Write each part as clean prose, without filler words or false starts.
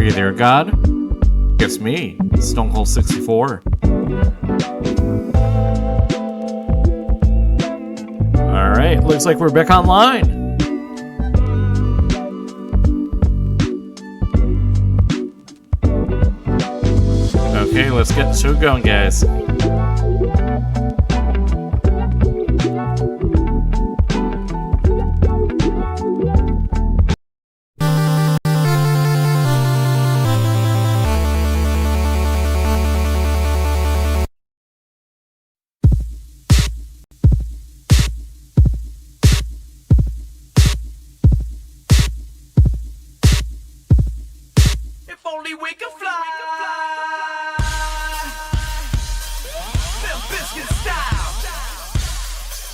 Are you there, God? It's me, Stone Cold 64. Alright, looks like we're back online. Okay, let's get the show going, guys. If only we could fly. Limp Bizkit style.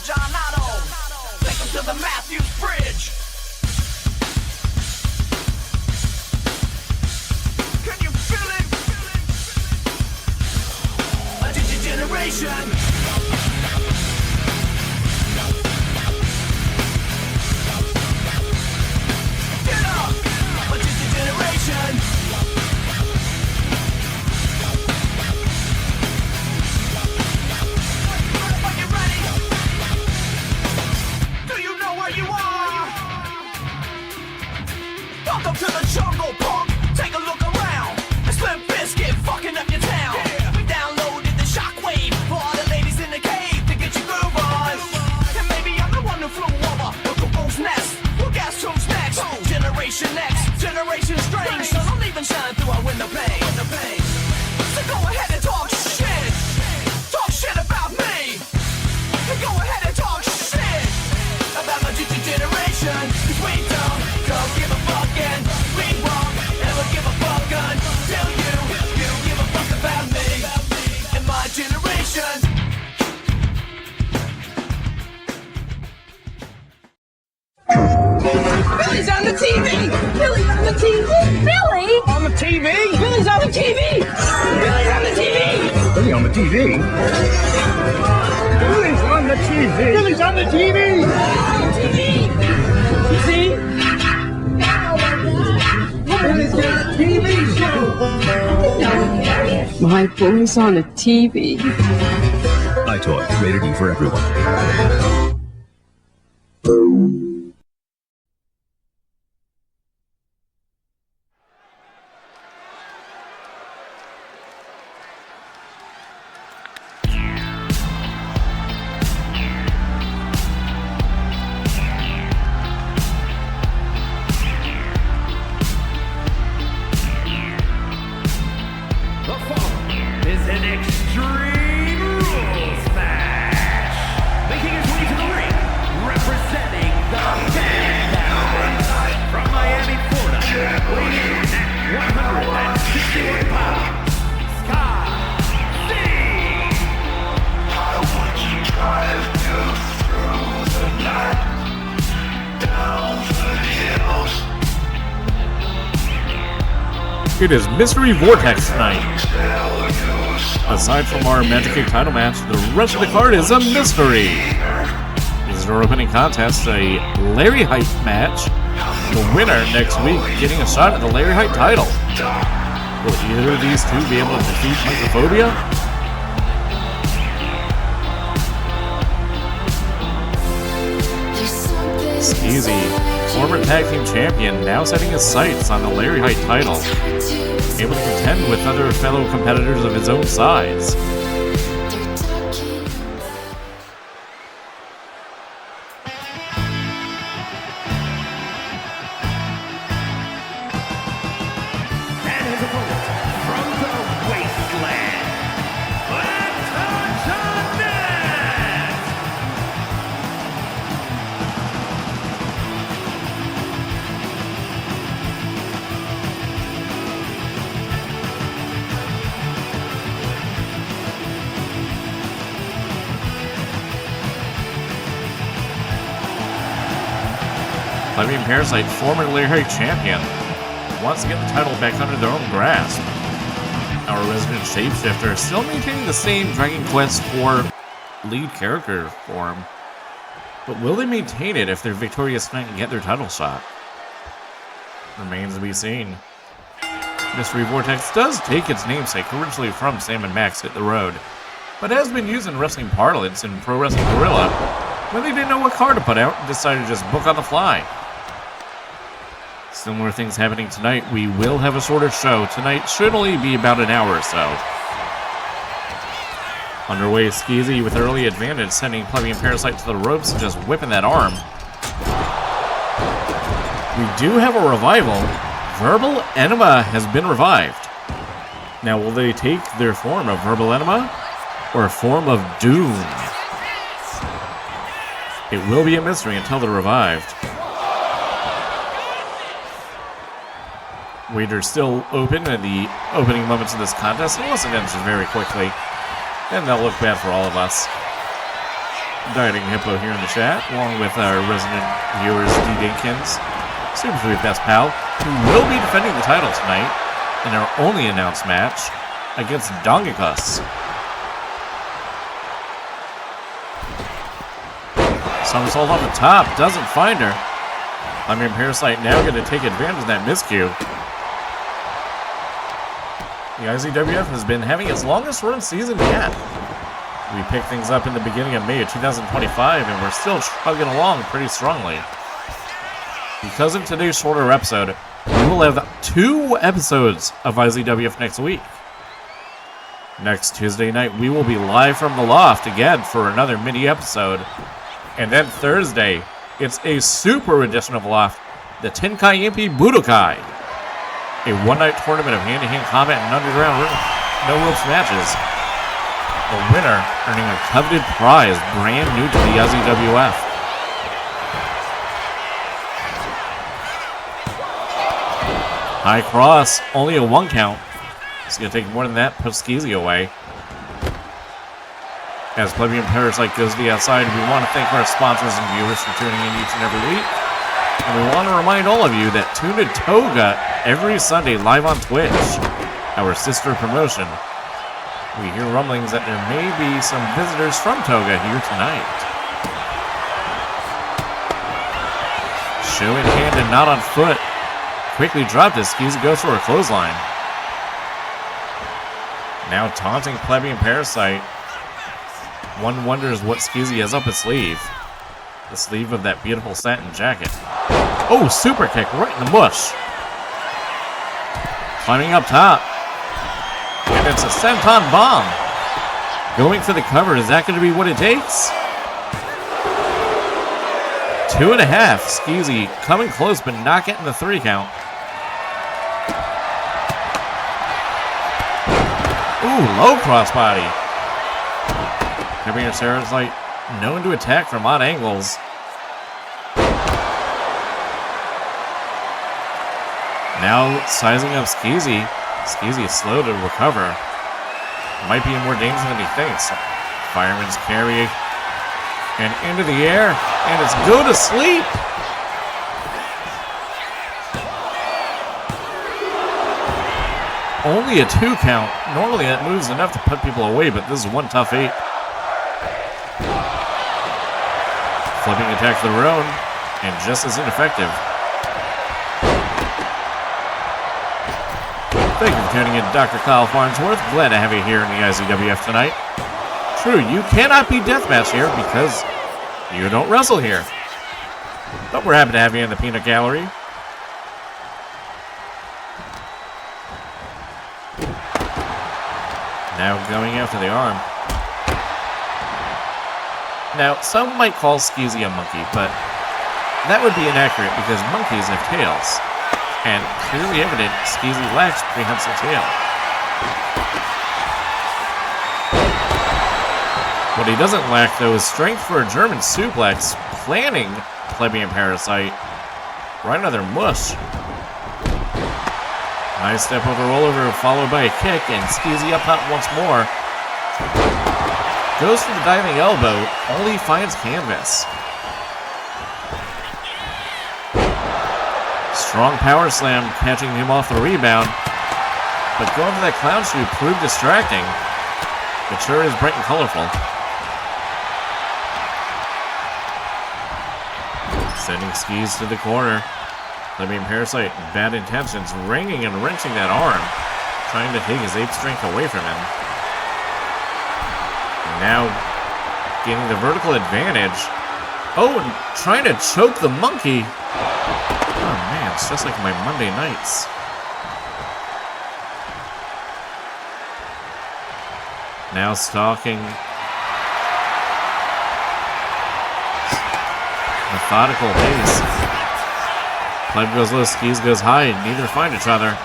John Otto. Take him to the Matthews Bridge. Can you feel it? A generation. Get up! A generation. Are you ready? Do you know where you are? Welcome to the jungle, punk. Take a look around. It's Limp Bizkit fucking up your town. We downloaded the shockwave for all the ladies in the cave to get your groove on. And maybe I'm the one who flew over the cuckoo's nest. Who guess who's next? Generation X, Generation Strange. So don't even shine through our window pane. So go ahead and talk shit. Talk shit about me. And go ahead and talk shit about my generation. 'Cause we don't give a fuck and we won't ever give a fuck until you give a fuck about me and my generation. Billy's on the TV! Billy's on the TV! Billy? On the TV? Billy's on the TV! Billy's on the TV! Billy on the TV? Billy's on the TV! Billy's on the TV! TV! You see? Billy's got a TV show! My boy's on the TV. iToy, rated E for everyone. The following is an Extreme Rules match. Making his way to the ring, representing the Bad Boys from Miami, Florida, weighing in at 161 pounds, Skeezy. I want to drive you through the night, down the hills. It is Mystery Vortex tonight. Aside from our Magic Kick title match, the rest of the card is a mystery. This is our opening contest, a Larry Height match. The winner next week getting a shot at the Larry Height title. Will either of these two be able to defeat Mythophobia? Skeezy, former tag team champion, now setting his sights on the Larry Height title. Able to contend with other fellow competitors of his own size. And his opponent from the wasteland, PlebianParasite, former Larry Height champion, wants to get the title back under their own grasp. Our resident shapeshifter still maintaining the same Dragon Quest IV lead character form, but will they maintain it if they're victorious tonight and get their title shot? Remains to be seen. Mystery Vortex does take its namesake originally from Sam and Max Hit the Road, but has been used in wrestling parlance and Pro Wrestling Guerrilla when they didn't know what card to put out and decided to just book on the fly. Similar things happening tonight. We will have a shorter show. Tonight should only be about an hour or so. Underway, Skeezy with early advantage, sending PlebianParasite to the ropes and just whipping that arm. We do have a revival. Verbal Enema has been revived. Now, will they take their form of Verbal Enema or a form of Doom? It will be a mystery until they're revived. Wager's still open in the opening moments of this contest, unless it ends very quickly. And that'll look bad for all of us. Dieting Hippo here in the chat, along with our resident viewers, D. Dinkins, Super Sweet Best Pal, who will be defending the title tonight in our only announced match against Dongicus. Somersault off the top, doesn't find her. PlebianParasite now going to take advantage of that miscue. The IZWF has been having its longest run season yet. We picked things up in the beginning of May of 2025, and we're still chugging along pretty strongly. Because of today's shorter episode, we will have 2 episodes of IZWF next week. Next Tuesday night, we will be live from the loft again for another mini episode. And then Thursday, it's a super edition of Loft, the Tenkai Impi Budokai. A one-night tournament of hand-to-hand combat and underground no-ropes matches. The winner earning a coveted prize brand new to the IZWF. High cross, only a 1 count. It's going to take more than that, put Skeezy away. As PlebianParasite goes to the outside, we want to thank our sponsors and viewers for tuning in each and every week. And we want to remind all of you that tune in Toga every Sunday live on Twitch, our sister promotion. We hear rumblings that there may be some visitors from Toga here tonight. Show in hand and not on foot. Quickly dropped as Skeezy goes for a clothesline. Now taunting PlebianParasite. One wonders what Skeezy has up his sleeve. The sleeve of that beautiful satin jacket. Oh, super kick right in the mush. Climbing up top. And it's a senton bomb. Going for the cover. Is that going to be what it takes? 2.5. Skeezy coming close, but not getting the 3 count. Ooh, low crossbody. PlebianParasite known to attack from odd angles. Now sizing up Skeezy. Skeezy is slow to recover. Might be in more danger than he thinks. Fireman's carry. And into the air. And it's go to sleep. Only a 2 count. Normally that moves enough to put people away, but this is one tough 8. Flipping attack for the Roan, and just as ineffective. Thank you for tuning in, Dr. Kyle Farnsworth. Glad to have you here in the IZWF tonight. True, you cannot be deathmatch here because you don't wrestle here. But we're happy to have you in the peanut gallery. Now going after the arm. Now, some might call Skeezy a monkey, but that would be inaccurate because monkeys have tails. And clearly evident, Skeezy lacks prehensile tail. What he doesn't lack, though, is strength for a German suplex, planning PlebianParasite right under their mush. Nice step over rollover, followed by a kick, and Skeezy up top once more. Goes for the diving elbow, only finds canvas. Strong power slam, catching him off the rebound. But going for that clown shoe proved distracting. It sure is bright and colorful. Sending Skeez to the corner. PlebianParasite, bad intentions, wringing and wrenching that arm, trying to take his ape strength away from him. And now, gaining the vertical advantage. Oh, and trying to choke the monkey. Oh man, it's just like my Monday nights. Now stalking. Methodical pace. Pleb goes low, Skeezy goes high, neither find each other.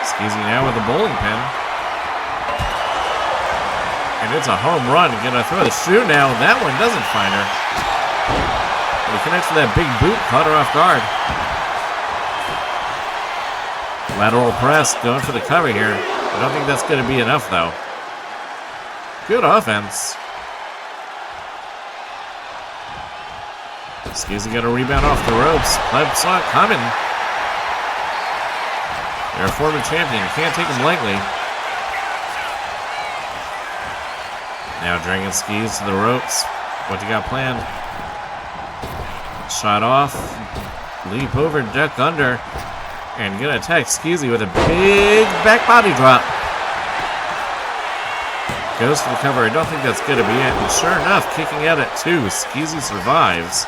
Skeezy now with a bowling pin. And it's a home run. Gonna throw the shoe now. That one doesn't find her. But he connects with that big boot, caught her off guard. Lateral press, going for the cover here. I don't think that's going to be enough, though. Good offense. Skeezy got a rebound off the ropes. Pleb saw it coming. They're a former champion. You can't take them lightly. Now dragging Skeezy to the ropes. What you got planned? Shot off. Leap over, duck under. And gonna attack Skeezy with a big back body drop. Goes for the cover. I don't think that's gonna be it. And sure enough, kicking at it too. Skeezy survives.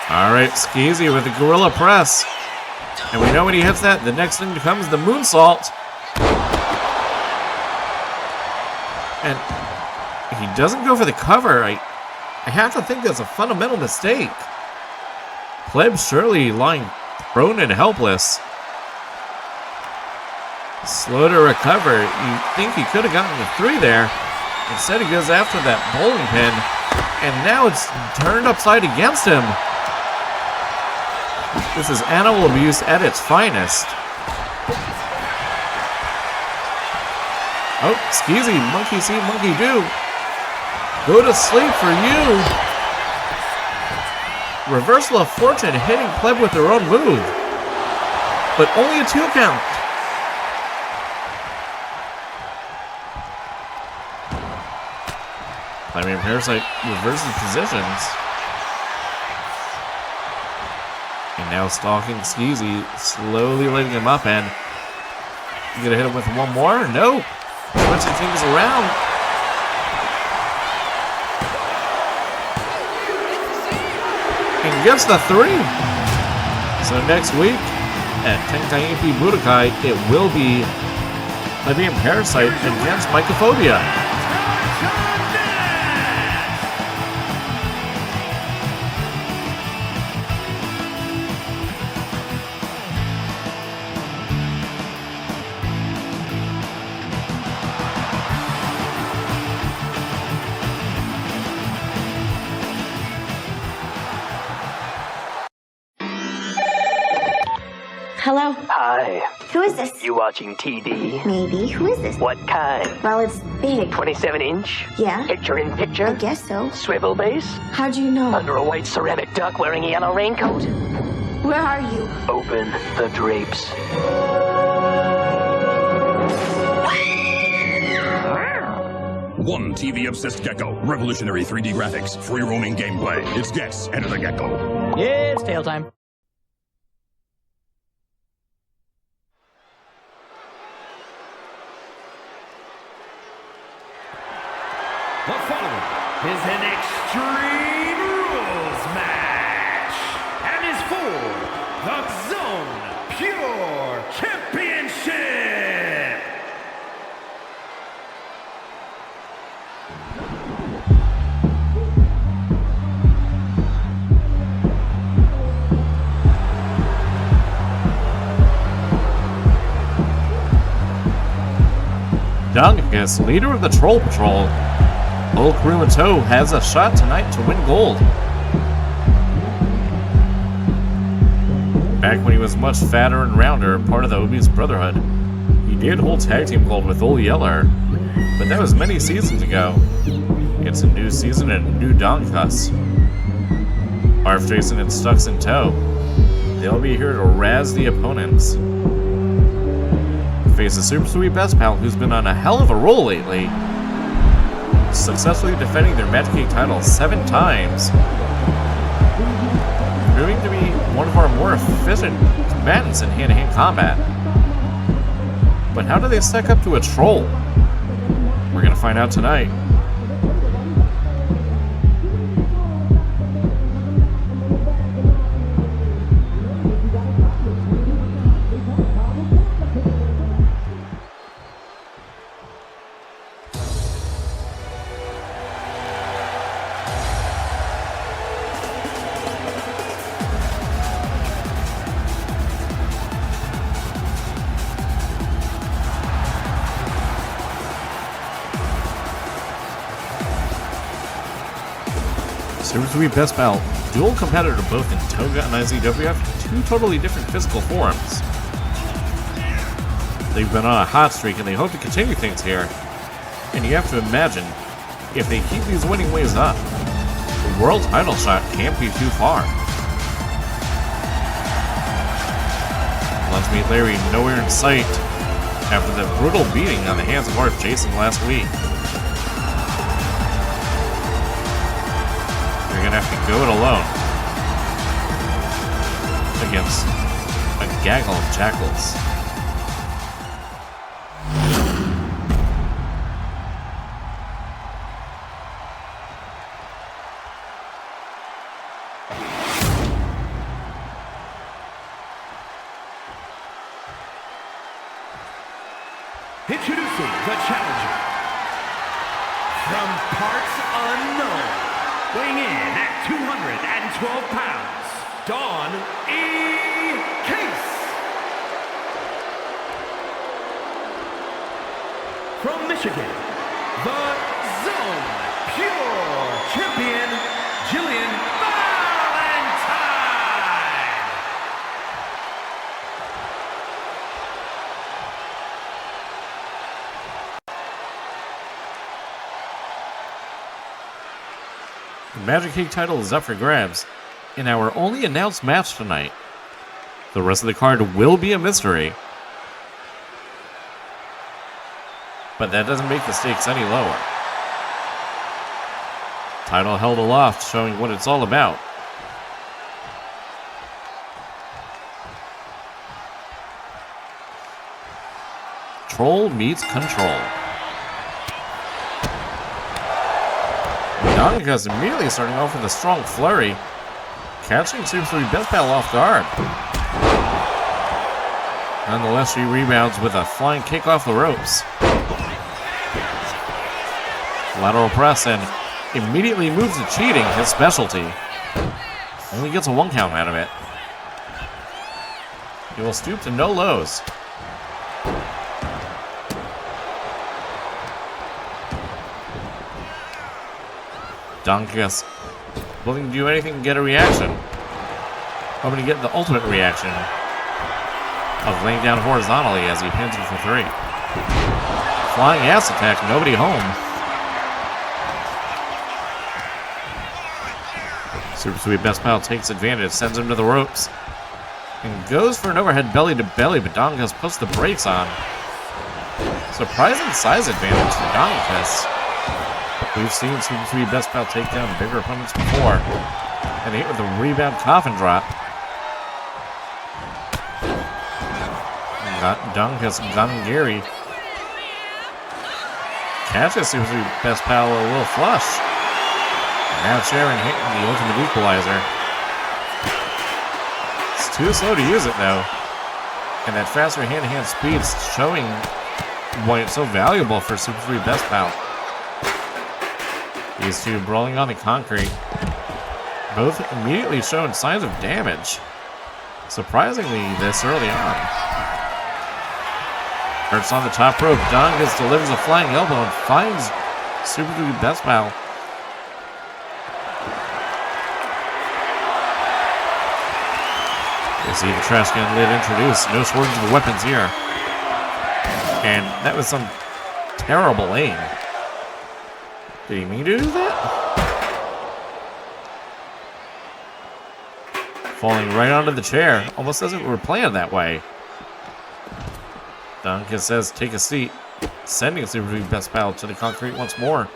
Alright, Skeezy with the gorilla press. And we know when he hits that, the next thing becomes the moonsault. And he doesn't go for the cover. I have to think that's a fundamental mistake. Pleb surely lying prone and helpless. Slow to recover. You think he could have gotten the 3 there. Instead he goes after that bowling pin. And now it's turned upside against him. This is animal abuse at its finest. Oh, Skeezy, monkey see, monkey do. Go to sleep for you. Reversal of fortune hitting Pleb with their own move. But only a 2 count. PlebianParasite reverses positions. And now stalking Skeezy, slowly letting him up, and you gonna hit him with one more? No. Switching things around. And gets the 3. So next week at Tenkaiimpi Budokai, it will be PlebianParasite against Mycophobia. Hello? Hi, Who is this? you watching TV? Maybe. Who is this? What kind? Well, it's big. 27-inch? Yeah? Picture in picture? I guess so. Swivel base? How'd you know? Under a white ceramic duck wearing a yellow raincoat? Where are you? Open the drapes. One TV-obsessed gecko. Revolutionary 3D graphics. Free roaming gameplay. It's Guess, Enter the Gecko. Yeah, it's tail time. The following is an Extreme Rules match and is for the Zone Pure Championship. Dongicus, leader of the Troll Patrol. Whole crew in tow has a shot tonight to win gold. Back when he was much fatter and rounder, part of the Obese Brotherhood, he did hold tag team gold with Old Yeller, but that was many seasons ago. It's a new season and a new Dongicus. Arf Jason and Stuck's in tow. They'll be here to razz the opponents. faces Super Sweet Best Pal, who's been on a hell of a roll lately, successfully defending their Magic King title 7 times, proving to be one of our more efficient combatants in hand-to-hand combat. But how do they stack up to a troll? We're gonna find out tonight. Super Sweet Best Pal, dual competitor both in Toga and IZWF, two totally different physical forms. They've been on a hot streak and they hope to continue things here. And you have to imagine, if they keep these winning ways up, the world title shot can't be too far. Lunch Meat Larry nowhere in sight after the brutal beating on the hands of Art Jason last week. You're gonna have to go it alone against a gaggle of jackals. Introducing the challenger from parts unknown, weighing in at 212 pounds, Dawn E. Case. From Michigan, the Zone Pure Champion, Jillian Valentine. The Magic Cake title is up for grabs in our only announced match tonight. The rest of the card will be a mystery, but that doesn't make the stakes any lower. Title held aloft, showing what it's all about. Troll meets control. Dongicus immediately starting off with a strong flurry, catching Super Sweet Best Pal off guard. Nonetheless, she rebounds with a flying kick off the ropes. Lateral press and immediately moves to cheating, his specialty. Only gets a 1 count out of it. He will stoop to no lows. Dongicus willing to do anything to get a reaction. Hoping to get the ultimate reaction of laying down horizontally as he pins her for 3. Flying ass attack, nobody home. Super Sweet Best Pal takes advantage, sends him to the ropes, and goes for an overhead belly to belly, but Dongicus puts the brakes on. Surprising size advantage for Dongicus. We've seen Super Sweet Best Pal take down bigger opponents before, and hit with a rebound coffin drop. Dongicus Gary catches Super Sweet Best Pal a little flush. Now Sharon hitting the ultimate equalizer. It's too slow to use it though, and that faster hand-to-hand speed is showing why it's so valuable for Super Sweet Best Pal. These two brawling on the concrete, both immediately showing signs of damage. Surprisingly, this early on. Hurts on the top rope. Dongicus delivers a flying elbow and finds Super Sweet Best Pal. You see the trash can lid introduced. No shortage of weapons here. And that was some terrible aim. Did he mean to do that? Falling right onto the chair. Almost as if it were planned that way. Dongicus says, take a seat, sending Super Sweet Best Pal to the concrete once more.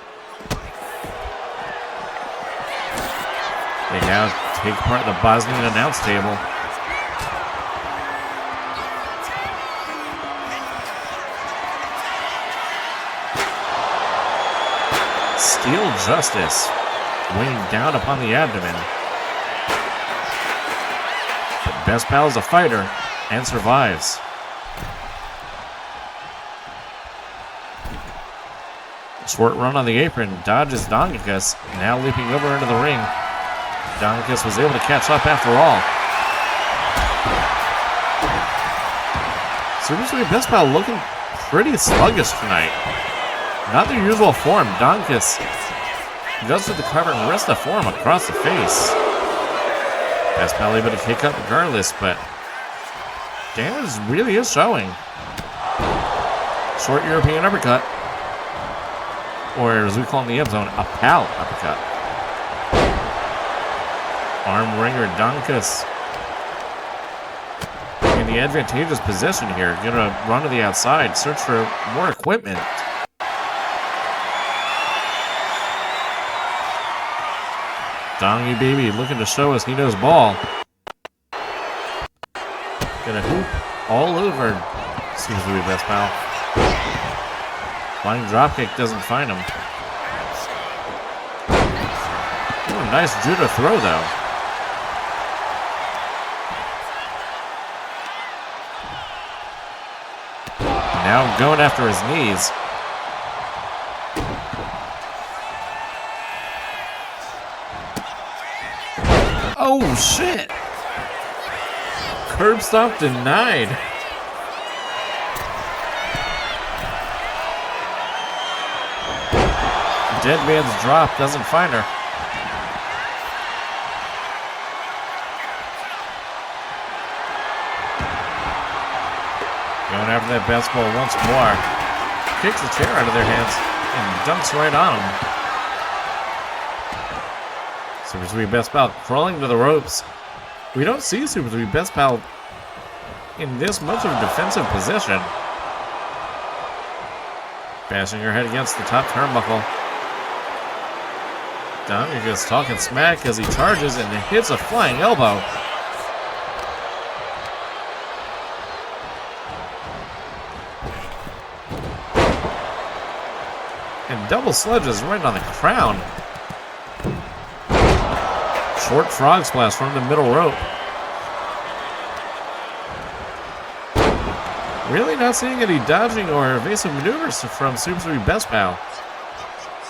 They now take part in the Bosnian announce table. Steel Justice weighing down upon the abdomen. But Best Pal is a fighter and survives. Short run on the apron, dodges Dongicus, now leaping over into the ring. Dongicus was able to catch up after all. Super Sweet Best Pal looking pretty sluggish tonight. Not their usual form. Dongicus goes to the cover and rests the form across the face. Best Pal able to kick up regardless, but damage really is showing. Short European uppercut. Or as we call in the M zone, a pal uppercut. Arm wringer Dongicus in the advantageous position here. Gonna run to the outside, search for more equipment. Dongy baby looking to show us he knows ball. Gonna hoop all over Seems to be Best Pal. Flying dropkick doesn't find him. Ooh, nice judo throw though. Now going after his knees. Oh shit! Curb stomp denied. Dead man's drop doesn't find her. Going after that basketball once more. Kicks the chair out of their hands and dunks right on him. Super Sweet Best Pal crawling to the ropes. We don't see Super Sweet Best Pal in this much of a defensive position. Bashing her head against the top turnbuckle. Dongicus talking smack as he charges and hits a flying elbow. And double sledges right on the crown. Short frog splash from the middle rope. Really not seeing any dodging or evasive maneuvers from Super Sweet Best Pal.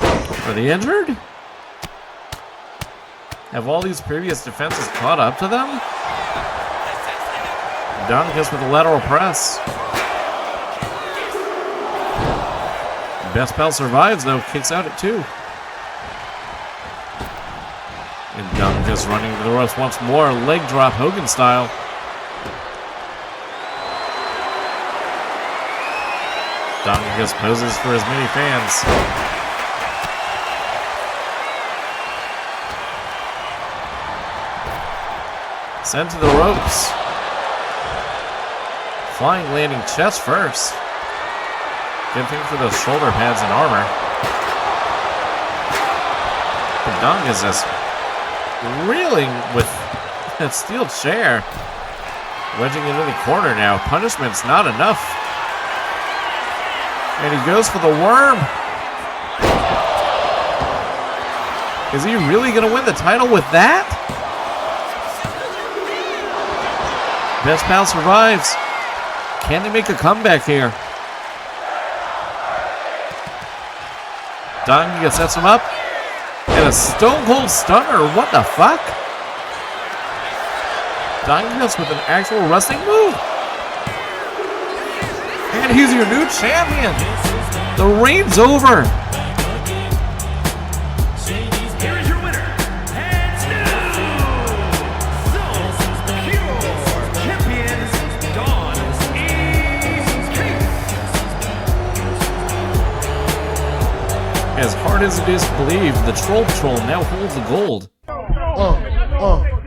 Are they injured? Have all these previous defenses caught up to them? Dongicus with a lateral press. Best Pal survives though, kicks out at 2. And Dongicus running to the ropes once more, leg drop Hogan style. Dongicus poses for his many fans. Sent to the ropes. Flying landing chest first. Good thing for those shoulder pads and armor. But Dongicus is reeling with that steel chair. Wedging into the corner now. Punishment's not enough. And he goes for the worm. Is he really going to win the title with that? Best Pal survives. Can they make a comeback here? Dongicus sets him up. And a Stone Cold Stunner. What the fuck? Dongicus with an actual wrestling move. And he's your new champion. The reign's over. Here is your winner, and new Sub-Pure champion, Dongicus. As hard as it is to believe, the Troll Patrol now holds the gold.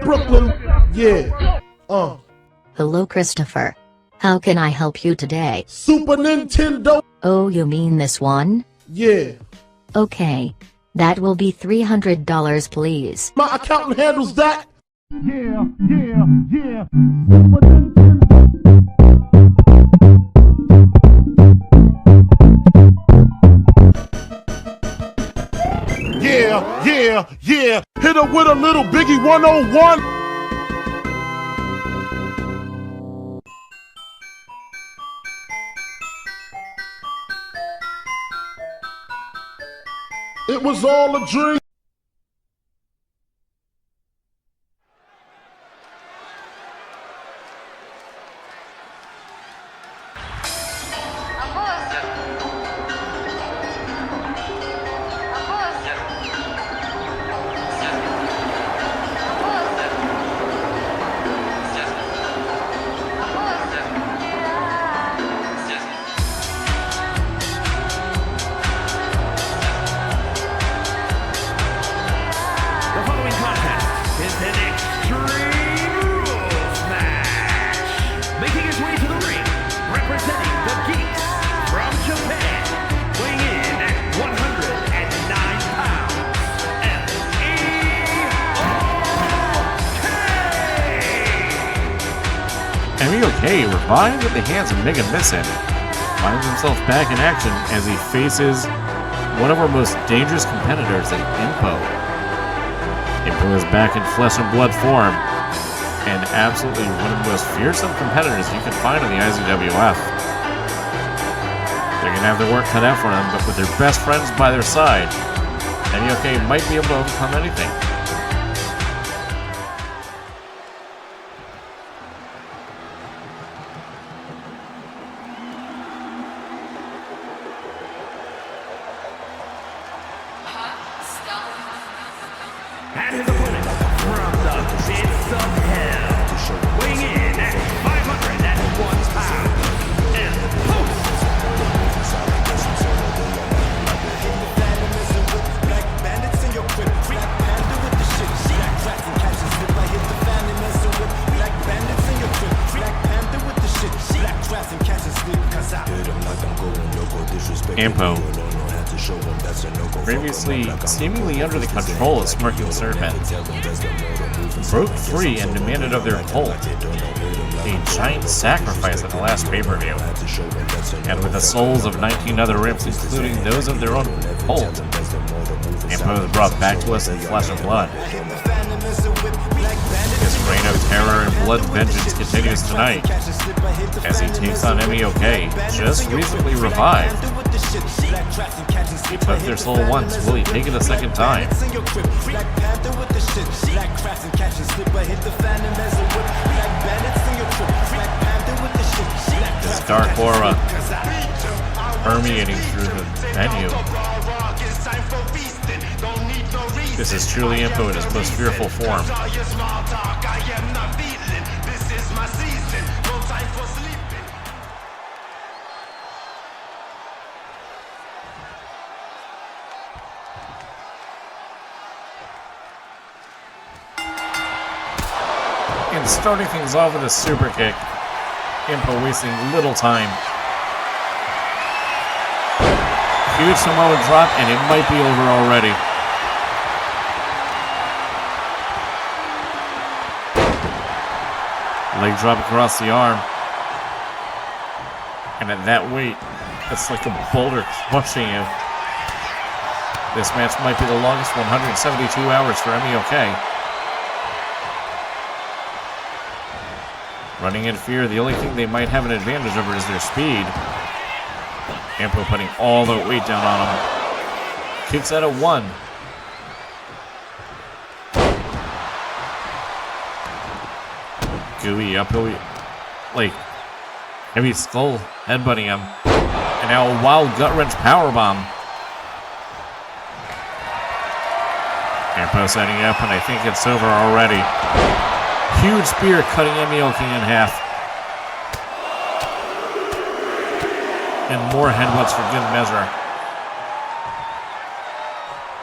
Brooklyn, yeah. Hello, Christopher. How can I help you today? Super Nintendo. Oh, you mean this one? Yeah. Okay. That will be $300, please. My accountant handles that. Yeah. Hit her with a little Biggie 101. It was all a dream. The following contest is an Extreme Rules match. Making his way to the ring, representing the Geeks from Japan, weighing in at 109 pounds, EmmyOK, revived at the hands of Mega Missing, finds himself back in action as he faces one of our most dangerous competitors in Impo. Impo is back in flesh and blood form, and absolutely one of the most fearsome competitors you can find in the IZWF. They're going to have their work cut out for them, but with their best friends by their side, EmmyOK might be able to overcome anything. and his opponent from the pits of hell, weighing in at 501 pounds, and host. Impo, previously seemingly under the control of Smirking Serpent, broke free and demanded of their cult a giant sacrifice at the last pay-per-view. And with the souls of 19 other imps, including those of their own cult, Impo is brought back to us in flesh and blood. His reign of terror and blood vengeance continues tonight as he takes on EmmyOK, just recently revived. He took their soul once, will he take it a second time? This dark aura permeating through the venue. This is truly Impo in his most fearful form. And starting things off with a super kick, Impo wasting little time. Huge Samoan drop, and it might be over already. Leg drop across the arm. And at that weight, it's like a boulder crushing you. This match might be the longest 172 hours for EmmyOK. Running in fear, the only thing they might have an advantage over is their speed. Impo putting all the weight down on him. Kicks out at 1. Gooey uphill, like heavy skull headbutting him, and now a wild gut wrench powerbomb. Impo setting up, and I think it's over already. Huge spear cutting EmmyOK in half, and more headbutts for good measure.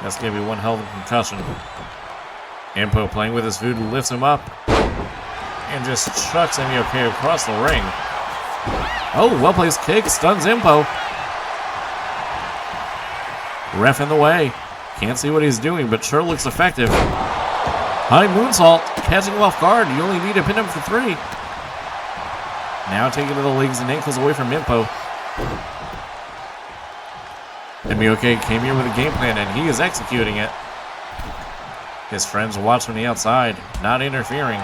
That's gonna be one hell of a concussion. Impo playing with his food lifts him up and just chucks EmmyOK across the ring. Oh, well-placed kick stuns Impo. Ref in the way. Can't see what he's doing, but sure looks effective. High moonsault, catching him off guard. You only need to pin him for 3. Now taking the legs and ankles away from Impo. EmmyOK came here with a game plan, and he is executing it. His friends watch from the outside, not interfering.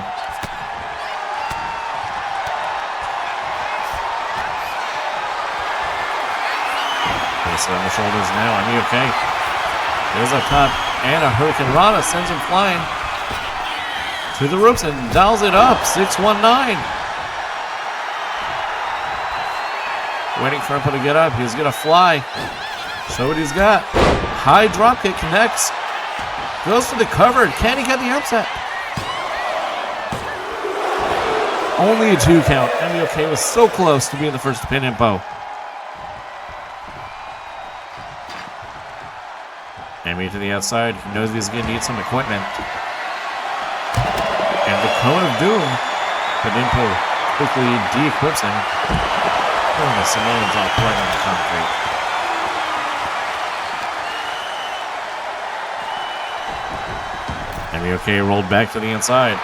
On the shoulders now. EmmyOK goes up top, and a Hurricane Rana sends him flying to the ropes and dials it up. 619. Waiting for Impo to get up. He's gonna fly. Show what he's got. High dropkick connects. Goes for the cover. Can he get the upset? Only a 2 count. EmmyOK was so close to being the first to pin Impo. Emmy to the outside. He knows he's going to need some equipment. And the Cone of Doom. But Impo quickly de-equips him. Throwing the Samoans off right on the concrete. EmmyOK rolled back to the inside.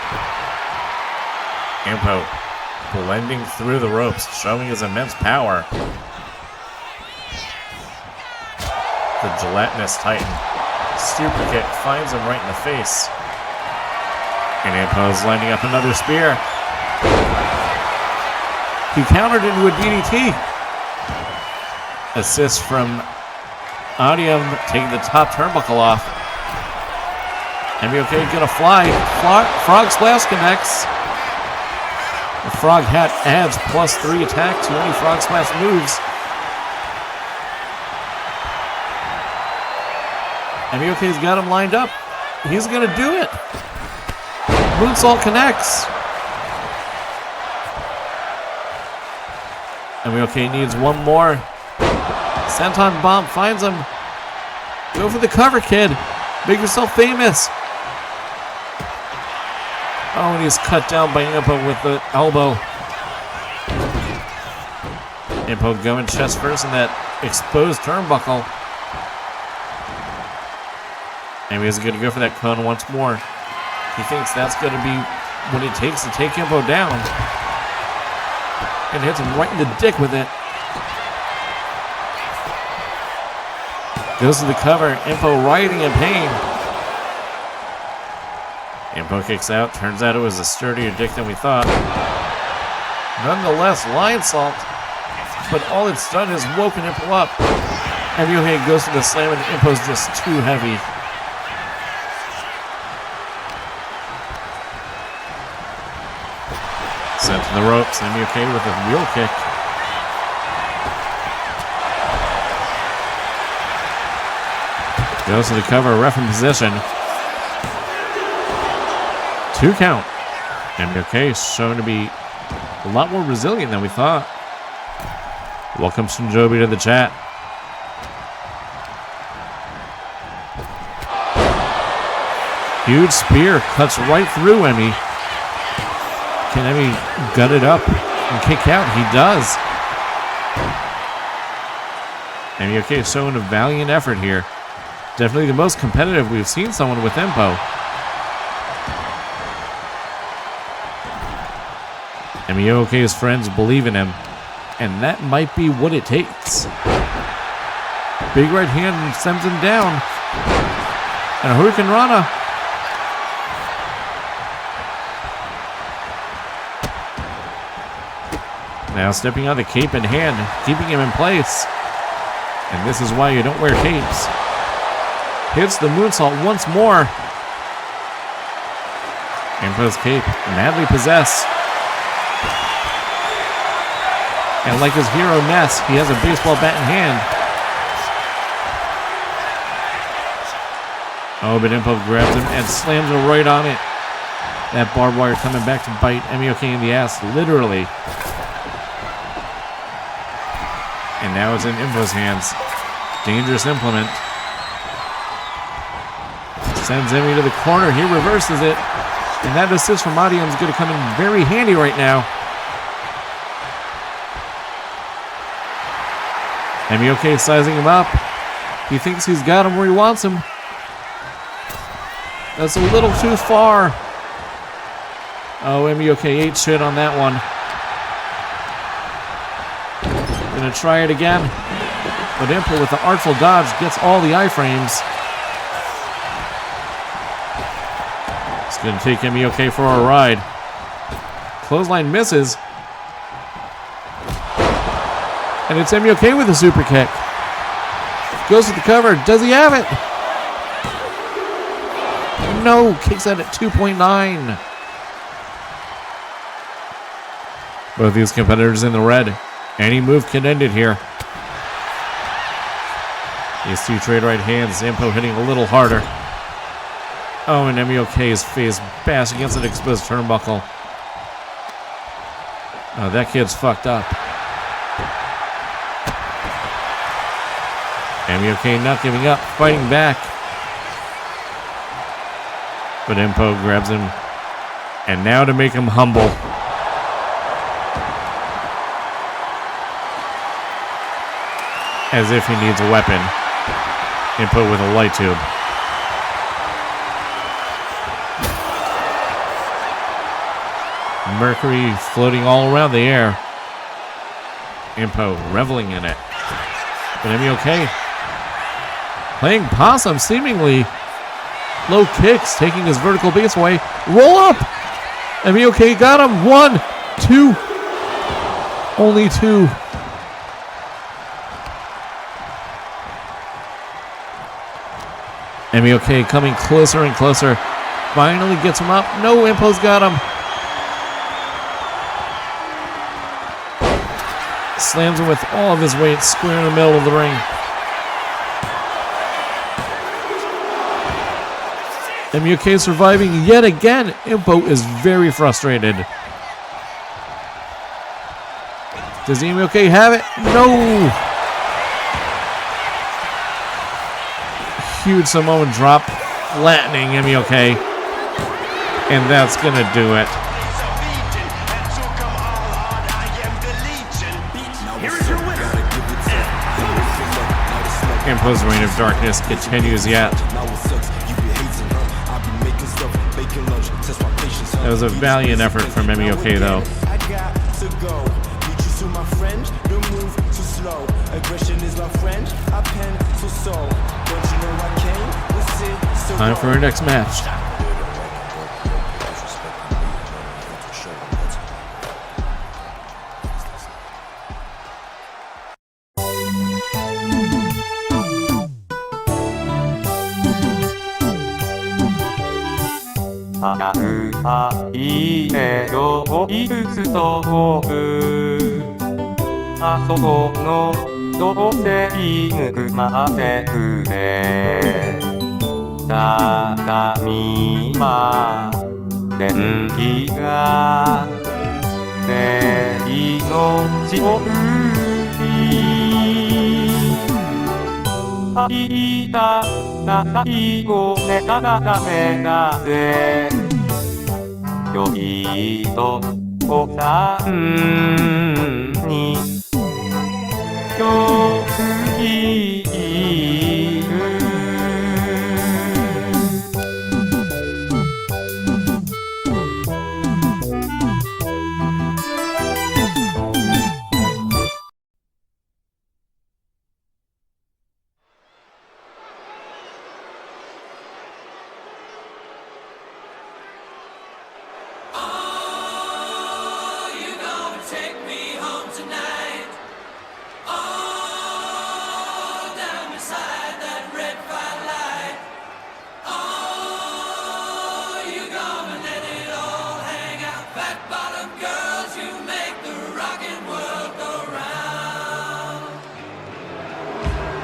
Impo blending through the ropes, showing his immense power. The gelatinous Titan. Super kick finds him right in the face. And Impo's lining up another spear. He countered it with DDT. Assist from Adium taking the top turnbuckle off. EmmyOK gonna fly. Frog splash connects. The frog hat adds +3 attack to any frog splash moves. EmmyOK's got him lined up. He's gonna do it. Moonsault connects. EmmyOK needs one more. Senton Bomb finds him. Go for the cover, kid. Make yourself famous. Oh, and he's cut down by Impo with the elbow. Impo going chest first in that exposed turnbuckle. And he's going to go for that cone once more. He thinks that's going to be what it takes to take Impo down. And hits him right in the dick with it. Goes to the cover. Impo writhing in pain. Impo kicks out. Turns out it was a sturdier dick than we thought. Nonetheless, lion salt. But all it's done is woken Impo up. EmmyOK goes to the slam and Impo's just too heavy. Sent to the ropes. EmmyOK with a wheel kick. Goes to the cover. Ref in position. 2 count. EmmyOK is shown to be a lot more resilient than we thought. Welcome Shinjobi to the chat. Huge spear cuts right through Emmy. Can Emmy gut it up and kick out? He does. EmmyOK is showing a valiant effort here. Definitely the most competitive we've seen someone with Impo. EmmyOK's friends believe in him, and that might be what it takes. Big right hand sends him down. And a Hurricane Rana. Now stepping on the cape in hand, keeping him in place. And this is why you don't wear capes. Hits the moonsault once more. Impo's cape, madly possessed. And like his hero Ness, he has a baseball bat in hand. Oh, but Impo grabs him and slams him right on it. That barbed wire coming back to bite EmmyOK in the ass, literally. And now it's in Impo's hands. Dangerous implement. Sends Emmy to the corner. He reverses it. And that assist from Adium is going to come in very handy right now. EmmyOK sizing him up. He thinks he's got him where he wants him. That's a little too far. Oh, EmmyOK ate shit on that one. Gonna try it again. But Impo with the artful dodge gets all the iframes. It's gonna take EmmyOK for a ride. Clothesline misses. And it's EmmyOK with a super kick. Goes to the cover. Does he have it? No. Kicks out at 2.9. Both these competitors in the red. Any move can end it here. These two trade right hands. Impo hitting a little harder. Oh, and EmmyOK's face bashed against an exposed turnbuckle. Oh, that kid's fucked up. EmmyOK not giving up, fighting back. But Impo grabs him. And now to make him humble. As if he needs a weapon. Impo with a light tube. Mercury floating all around the air. Impo reveling in it. But EmmyOK playing possum, seemingly. Low kicks, taking his vertical base away. Roll up! EmmyOK got him. 1, 2. Only 2. EmmyOK coming closer and closer. Finally gets him up. No, Impo's got him. Slams him with all of his weight square in the middle of the ring. EmmyOK surviving yet again. Impo is very frustrated. Does EmmyOK have it? No! Huge Samoan drop, flattening EmmyOK. And that's gonna do it. Impo's reign of darkness continues yet. That was a valiant effort from EmmyOK though. Time for our next match.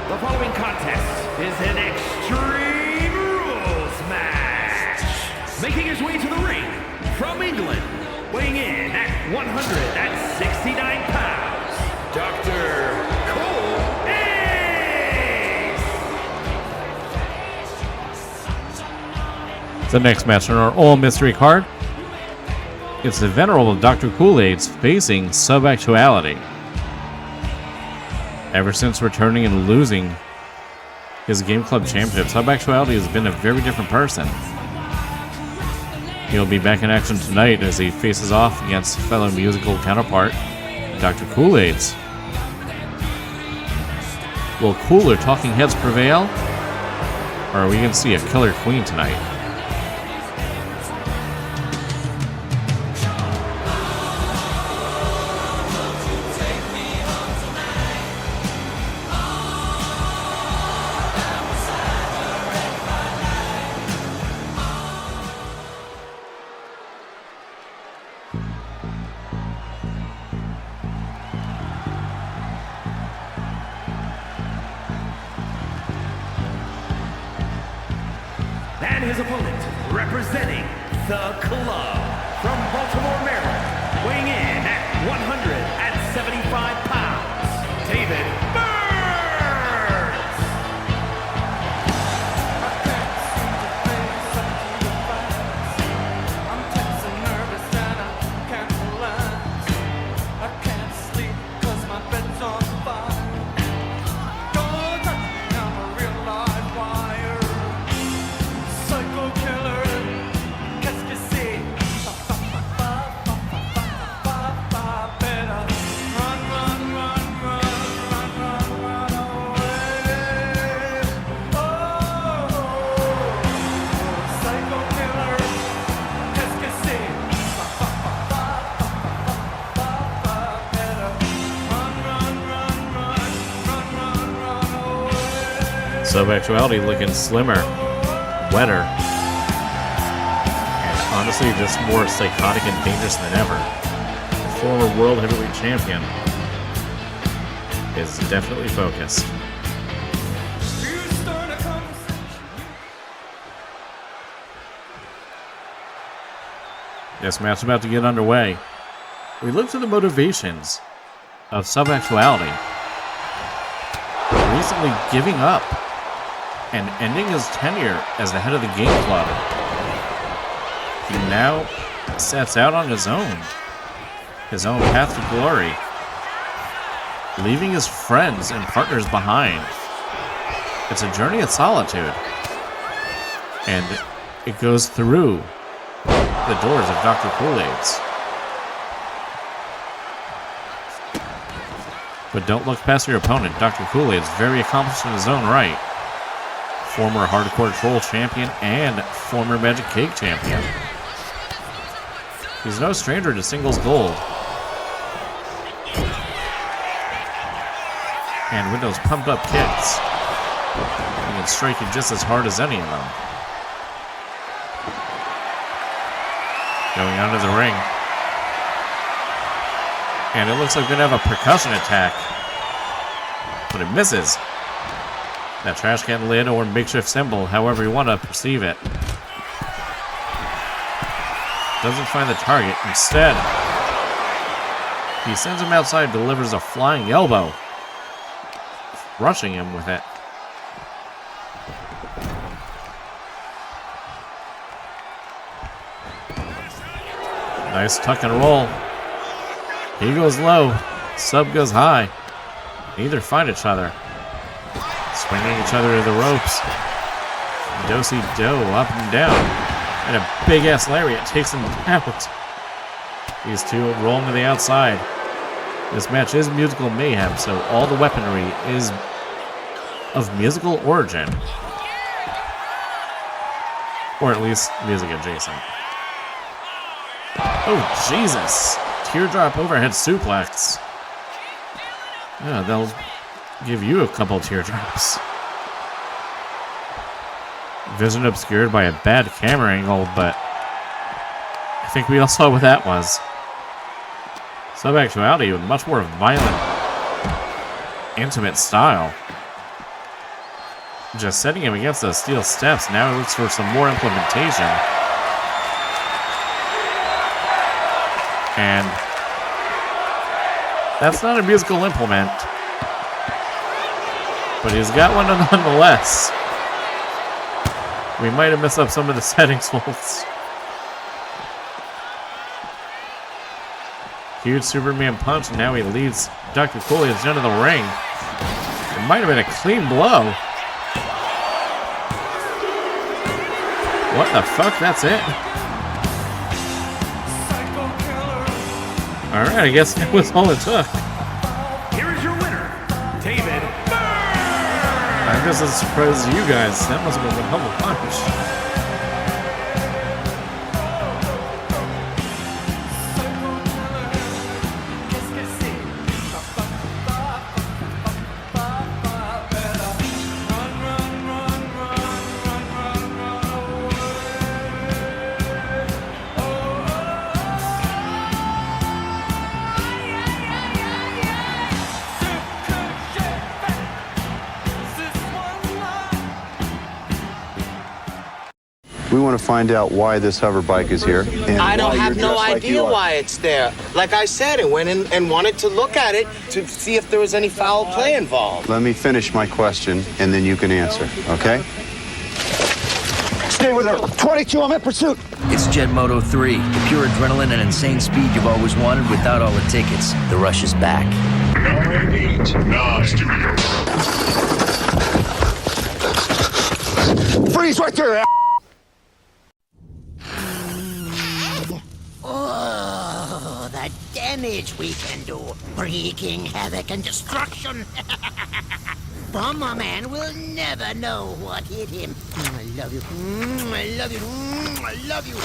The following contest is an Extreme Rules match. Making his way to the ring from England, weighing in at 169 pounds, Dr. Cole Ace. The next match on our all mystery card. It's the venerable Dr. Kool-Aid's facing Sub-Actuality. Ever since returning and losing his Game Club Championship, Sub-Actuality has been a very different person. He'll be back in action tonight as he faces off against fellow musical counterpart, Dr. Kool-Aid's. Will cooler talking heads prevail? Or are we going to see a killer queen tonight? And his opponent, representing the club from Baltimore, Maryland, weighing in at 175 pounds, David Burns! I'm tense and nervous and I can't relax. I can't sleep 'cause my bed's on fire. Don't touch me, I'm a real live wire. Psycho killer, qu'est-ce que c'est? Better run, run, run, run, run, run, run away. Oh, psycho killer, qu'est-ce que c'est? Better run, run, run, run, run, run, run away. Sub-Actuality looking slimmer, wetter, and honestly just more psychotic and dangerous than ever. The former World Heavyweight Champion is definitely focused. You start a conversation. This match is about to get underway. We look to the motivations of Sub-Actuality. Recently giving up and ending his tenure as the head of the Game Club. He now sets out on his own path to glory, leaving his friends and partners behind. It's a journey of solitude, and it goes through the doors of Dr. Kool-Aid's. But don't look past your opponent. Dr. Kool-Aid's very accomplished in his own right. Former Hardcore Troll champion and former Magic Cake champion. He's no stranger to singles gold. And with those pumped up kicks, he can strike you just as hard as any of them. Going onto the ring. And it looks like we're going to have a percussion attack. But it misses. That trash can lid or makeshift symbol, however you want to perceive it. Doesn't find the target. Instead, he sends him outside, delivers a flying elbow, rushing him with it. Nice tuck and roll. He goes low. Sub goes high. Neither find each other. Swinging each other to the ropes. Do-si-do up and down. And a big-ass lariat takes him out. These two rolling to the outside. This match is musical mayhem, so all the weaponry is of musical origin. Or at least music adjacent. Oh, Jesus! Teardrop overhead suplex. Yeah, they'll give you a couple teardrops. Vision obscured by a bad camera angle, but I think we all saw what that was. Sub-Actuality with much more violent, intimate style. Just setting him against those steel steps, now he looks for some more implementation. And that's not a musical implement, but he's got one nonetheless. We might have messed up some of the settings folks. Huge Superman punch, and now he leads Dr. Kool-Aid's into the ring. might have been a clean blow. What the fuck? That's it? Alright, I guess that was all it took. Here is your winner, David. I'm just as surprised as you guys. That must have been a double punch. We want to find out why this hover bike is here. And I don't why have you're no dressed like idea you are. why it's there. Like I said, I went in and wanted to look at it to see if there was any foul play involved. Let me finish my question, and then you can answer, okay? Stay with her. 22, I'm in pursuit. It's Jet Moto 3, the pure adrenaline and insane speed you've always wanted without all the tickets. The rush is back. 9-8, nah, studio. Freeze right there. Oh, the damage we can do, wreaking havoc and destruction. Bomberman will never know what hit him. I love you. I love you. I love you.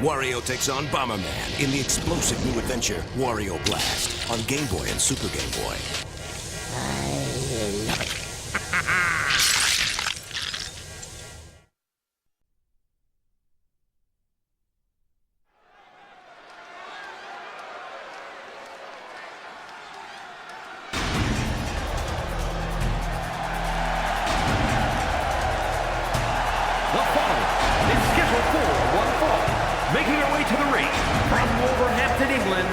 Wario takes on Bomberman in the explosive new adventure, Wario Blast, on Game Boy and Super Game Boy. I love it. The following is scheduled for one fall, making her way to the ring from Wolverhampton, England,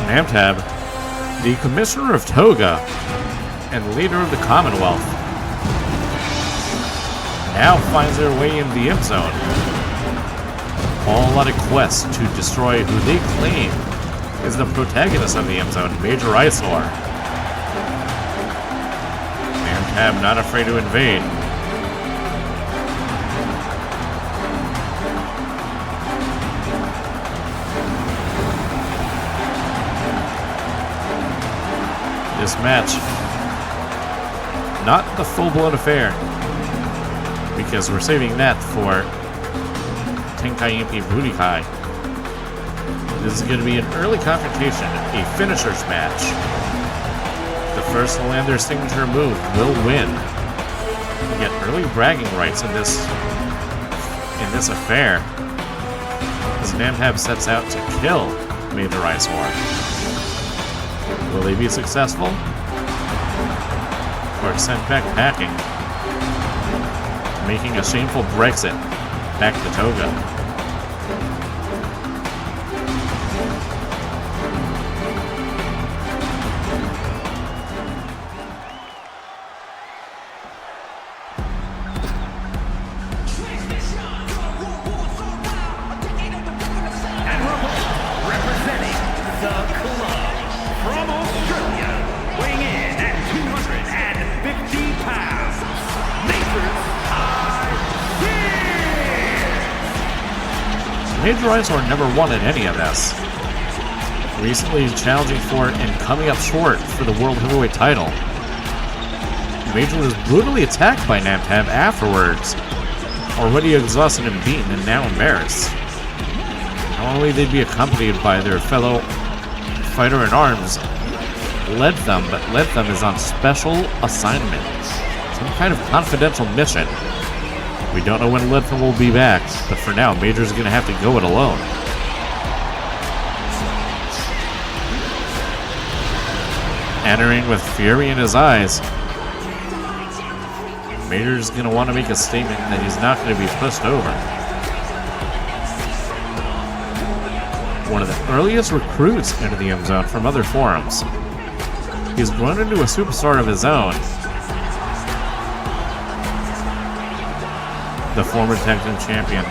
Namtav, the Commissioner of Toga and leader of the Commonwealth, now finds their way in the Imp Zone, all on a quest to destroy who they claim is the protagonist of the Imp Zone, Major Isoor. Namtav not afraid to invade. This match, not the full-blown affair, because we're saving that for Tenkai Impi Budokai. This is going to be an early confrontation, a finisher's match. The first to land their signature move will win. You get early bragging rights in this affair, as Namtav sets out to kill Major Isoor. Will they be successful? Or sent back packing, making a shameful Brexit back to Toga? Major Isoor never won at any of this. Recently challenging for and coming up short for the World Heavyweight title. Major was brutally attacked by Namtav afterwards, already exhausted and beaten and now embarrassed. Normally they'd be accompanied by their fellow fighter-in-arms, Ledtham, but Ledtham is on special assignment. Some kind of confidential mission. We don't know when Ledtham will be back, but for now, Major's gonna have to go it alone. Entering with fury in his eyes, Major's gonna want to make a statement that he's not gonna be pushed over. One of the earliest recruits into the M Zone from other forums. He's grown into a superstar of his own. the former tag team champion,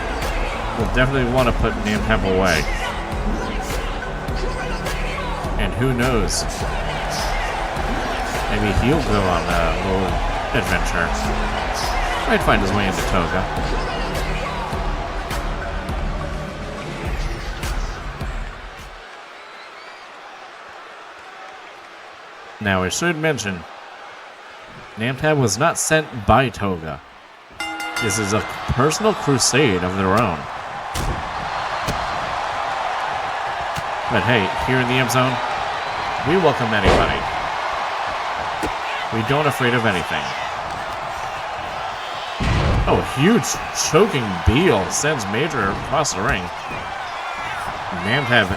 will definitely want to put Namtav away. And who knows? Maybe he'll go on a little adventure. Might find his way into Toga. Now, I should mention, Namtav was not sent by Toga. This is a personal crusade of their own. But hey, here in the M Zone, we welcome anybody. We don't afraid of anything. Oh, huge choking Beal sends Major across the ring. Namtav,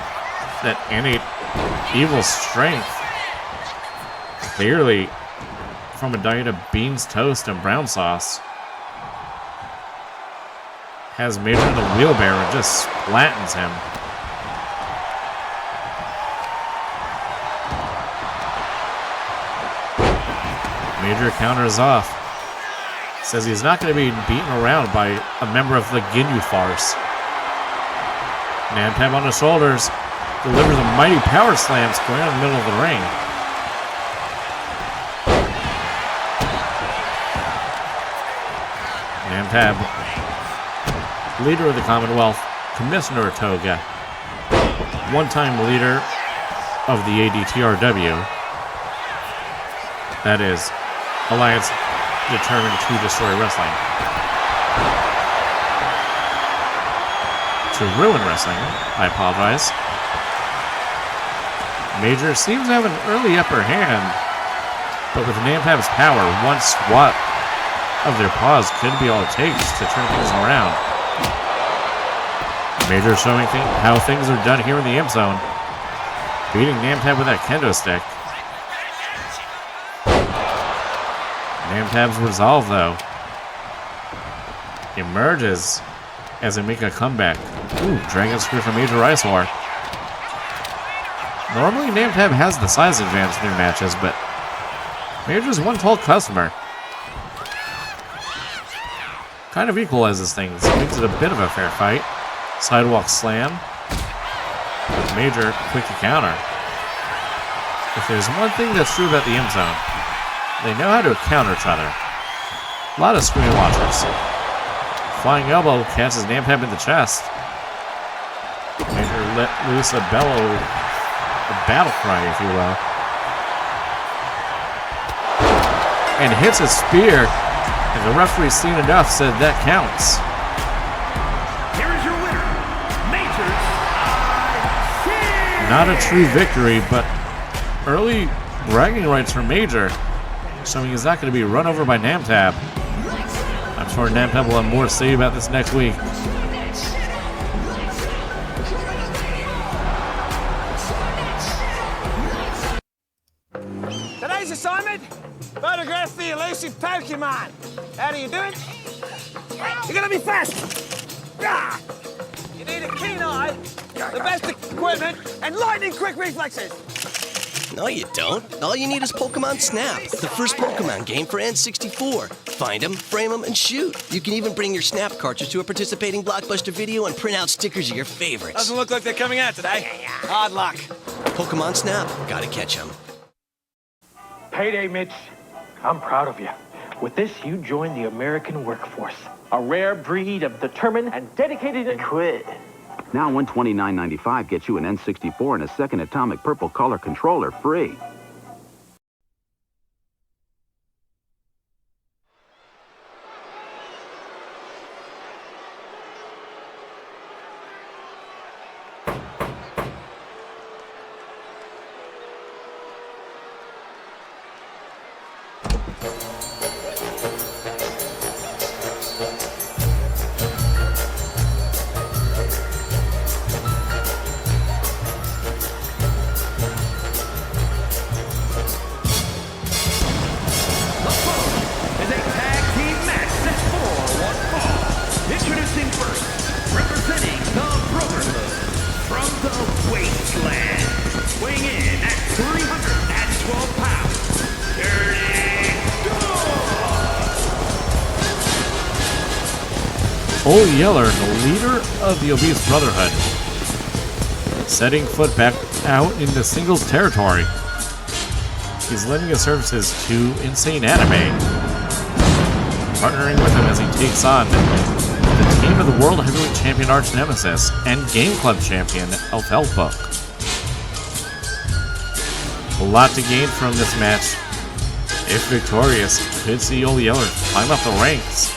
that innate evil strength, clearly from a diet of beans, toast, and brown sauce, has Major in a wheelbarrow and just splattens him. Major counters off. Says he's not going to be beaten around by a member of the Ginyu farce. Namtav on the shoulders delivers a mighty power slam square in the middle of the ring. Namtav, leader of the Commonwealth, Commissioner of Toga, one-time leader of the ADTRW, that is, Alliance Determined to Destroy Wrestling. To ruin wrestling, I apologize. Major seems to have an early upper hand, but with Namtav's power, one swat of their paws could be all it takes to turn things around. Major showing how things are done here in the M Zone, beating Namtav with that kendo stick. Namtav's resolve, though, emerges as they make a comeback. Ooh, Dragon Screw from Major Isoor. Normally, Namtav has the size advantage in their matches, but Major's one tall customer. Kind of equalizes things, makes it a bit of a fair fight. Sidewalk slam. With Major quick to counter. If there's one thing that's true about the M Zone, they know how to counter each other. A lot of screen watchers. Flying elbow catches Namtav in the chest. Major let loose a bellow, a battle cry, if you will. And hits a spear, and the referee's seen enough, said that counts. Here is your winner, Major's Not a true victory, but early bragging rights for Major, showing he's not going to be run over by Namtav. I'm sure Namtav will have more to say about this next week. Today's assignment, photograph the elusive Pokemon. How do you do it? You're gonna be fast. You need a keen eye, the best equipment, and lightning-quick reflexes. No, you don't. All you need is Pokemon Snap, the first Pokemon game for N64. Find them, frame them, and shoot. You can even bring your Snap cartridge to a participating Blockbuster Video and print out stickers of your favorites. Doesn't look like they're coming out today. Hard luck. Pokemon Snap. Gotta catch them. Payday, Mitch. I'm proud of you. With this, you join the American workforce. A rare breed of determined and dedicated quid. Now $129.95 gets you an N64 and a second Atomic Purple color controller free. Old Yeller, the leader of the Obese Brotherhood, setting foot back out into singles territory. He's lending his services to Insane Anime, partnering with him as he takes on the team of the World Heavyweight Champion Arch Nemesis and Game Club Champion Elf Book. A lot to gain from this match. If victorious, could see Old Yeller climb up the ranks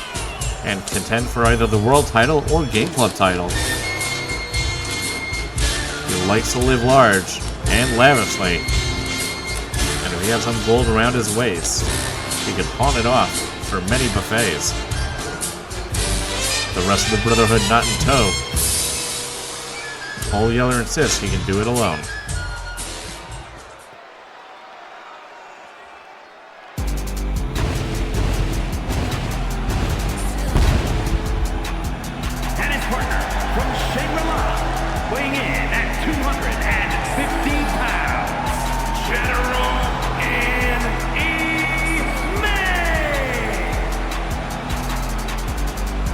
and contend for either the world title or Game Club title. He likes to live large and lavishly, and if he has some gold around his waist, he could pawn it off for many buffets. The rest of the Brotherhood not in tow. Old Yeller insists he can do it alone.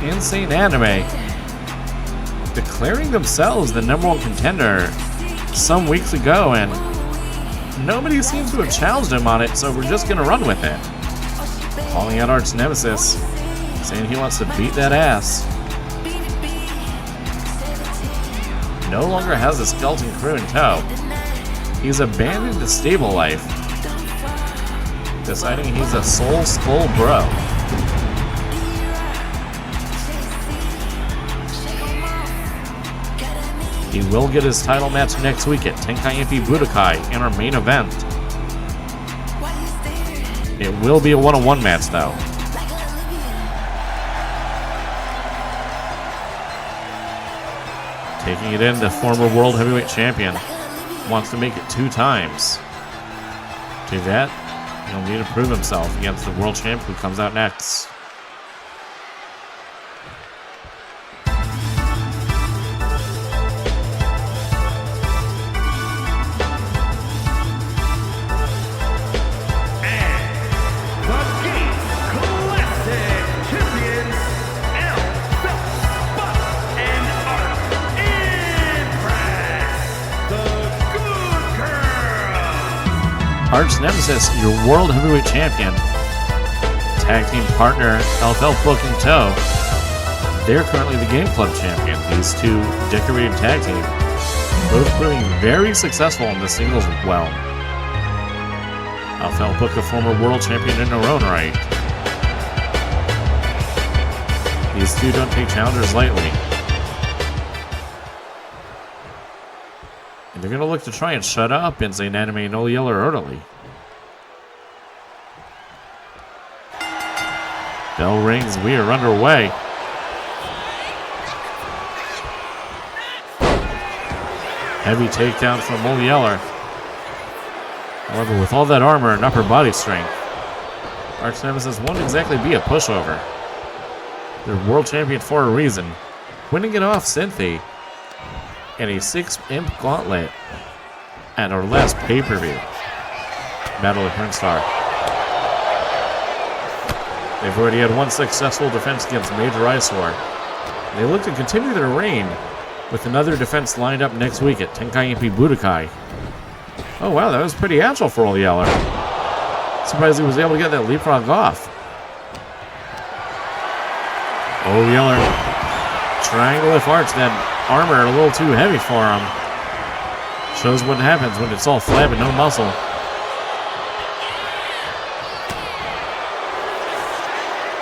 Insane Anime declaring themselves the #1 contender some weeks ago, and nobody seems to have challenged him on it, so we're just gonna run with it. Calling out Arch Nemesis, saying he wants to beat that ass. No longer has a skeleton crew in tow. He's abandoned the stable life, deciding he's a soul skull bro. He will get his title match next week at Tenkaichi Budokai in our main event. It will be a 1-on-1 match though. Taking it in, the former World Heavyweight Champion wants to make it 2 times. To that, he'll need to prove himself against the World Champ who comes out next. Arch Nemesis, your World Heavyweight Champion. Tag team partner Elf Book in tow. They're currently the Game Club Champion. These two decorated tag team, both proving very successful in the singles realm. Elf Book, a former World Champion in their own right. These two don't take challengers lightly. They're going to look to try and shut up Insane Anime and Old Yeller early. Bell rings, we are underway. Heavy takedown from Old Yeller. However, with all that armor and upper body strength, Arch Nemesis won't exactly be a pushover. They're world champion for a reason, winning it off Cynthia and a 6-imp gauntlet at our last pay-per-view, Battle of Prince-Star. They've already had one successful defense against Major Isoor. They look to continue their reign with another defense lined up next week at Tenkaichi Budokai. Oh wow, that was pretty agile for Old Yeller. Surprised he was able to get that leapfrog off. Old Yeller trying to lift Arch, that armor a little too heavy for him. Shows what happens when it's all flab and no muscle.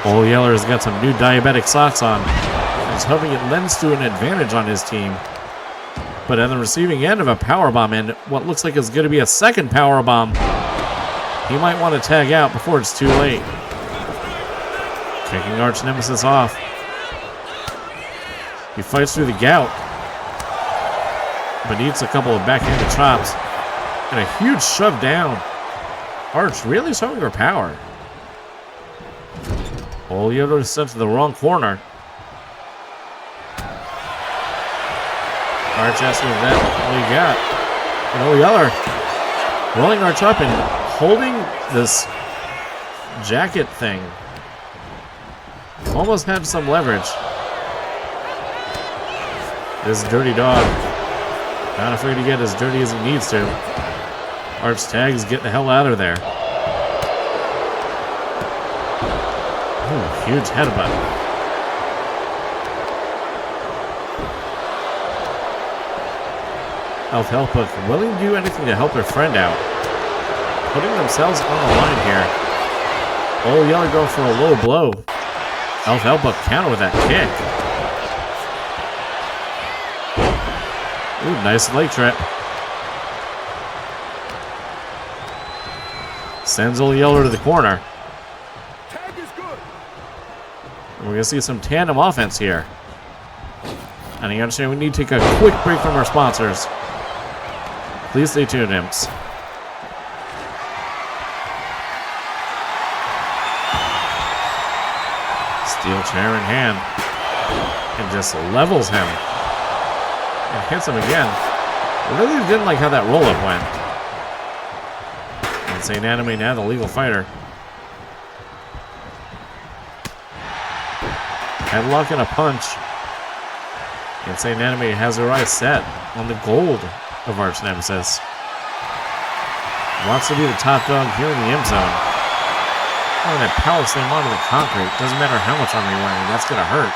Old Yeller's got some new diabetic socks on. He's hoping it lends to an advantage on his team. But on the receiving end of a powerbomb and what looks like is going to be a second powerbomb, he might want to tag out before it's too late. Kicking Arch Nemesis off. He fights through the gout, but needs a couple of backhanded chops and a huge shove down. Arch really showing her power. Old Yeller is sent to the wrong corner. Arch asking if that's all you got. And Old Yeller rolling Arch up and holding this jacket thing. Almost had some leverage. This dirty dog. Not afraid to get as dirty as he needs to. Arch tags, get the hell out of there. Ooh, huge headbutt. Elf Hellbook willing to do anything to help their friend out. Putting themselves on the line here. Old Yeller go for a low blow. Elf Hellbook counter with that kick. Ooh, nice leg trip. Sends Old Yeller to the corner. We're going to see some tandem offense here. And you understand we need to take a quick break from our sponsors. Please stay tuned, imps. Steel chair in hand. And just levels him. And hits him again. I really didn't like how that roll-up went. Insane Anime now the legal fighter. Headlock and a punch. Insane Anime has her eyes set on the gold of Arch Nemesis. Wants to be the top dog here in the M zone. Oh, that power slam onto the concrete. Doesn't matter how much armor you're wearing, that's gonna hurt.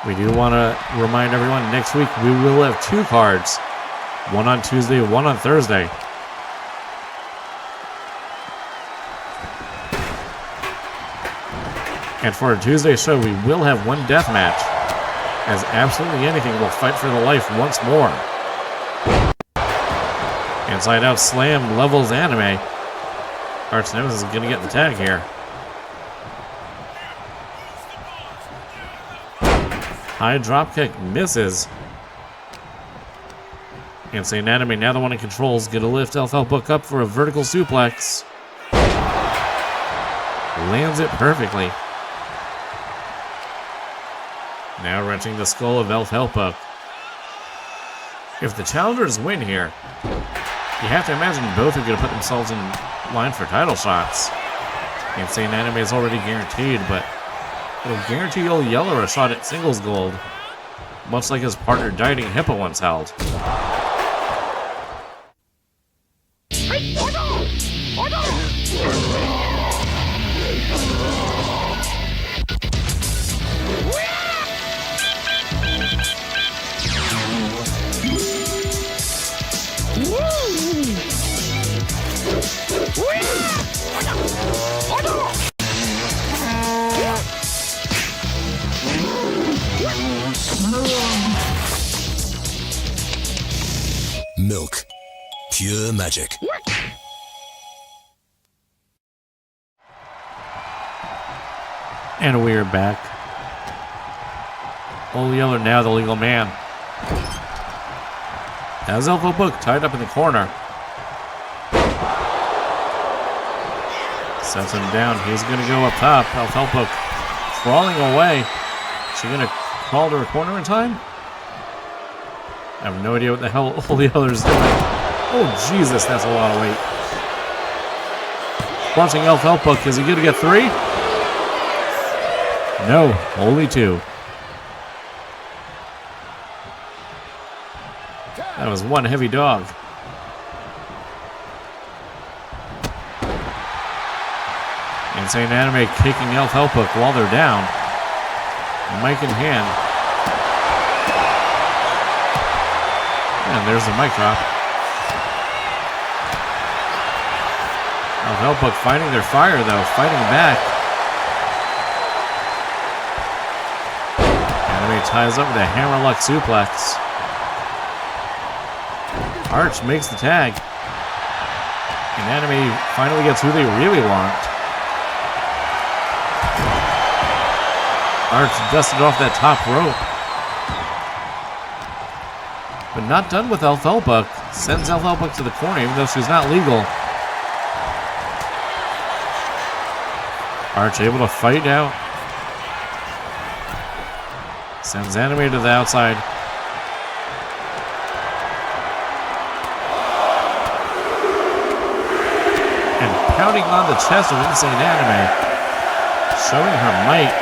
We do want to remind everyone next week we will have 2 cards. One on Tuesday, one on Thursday. And for a Tuesday show, we will have 1 death match, as absolutely anything will fight for the life once more. Inside out slam levels Anime. Arch Nemesis is going to get the tag here. High dropkick misses. Insane Anime now the one in control is going to lift Elf Hellbook up for a vertical suplex. Lands it perfectly. Now wrenching the skull of Elf Hellbook. If the challengers win here, you have to imagine both are going to put themselves in line for title shots. Insane Anime is already guaranteed, but it'll guarantee Old Yeller a shot at singles gold, much like his partner Dieting Hippo once held. Milk. Pure magic. And we are back. Old Yeller now the legal man. Has Elf Hellbook tied up in the corner. Sets him down. He's going to go up top. Elf Hellbook crawling away. Is she going to crawl to her corner in time? I have no idea what the hell Old Yeller's doing. Oh, Jesus, that's a lot of weight. Launching Elf Hellbook. Is he going to get 3? No, only 2. That was one heavy dog. Insane Anime kicking Elf Hellbook while they're down. Mic in hand. And there's the mic drop. Elf Hellbook fighting their fire though, fighting back. Anime ties up with a hammerlock suplex. Arch makes the tag. And Anime finally gets who they really want. Arch dusted off that top rope. But not done with Elf Hellbook. Sends Elf Hellbook to the corner even though she's not legal. Arch able to fight out. Sends Anime to the outside. And pounding on the chest of Insane Anime. showing her might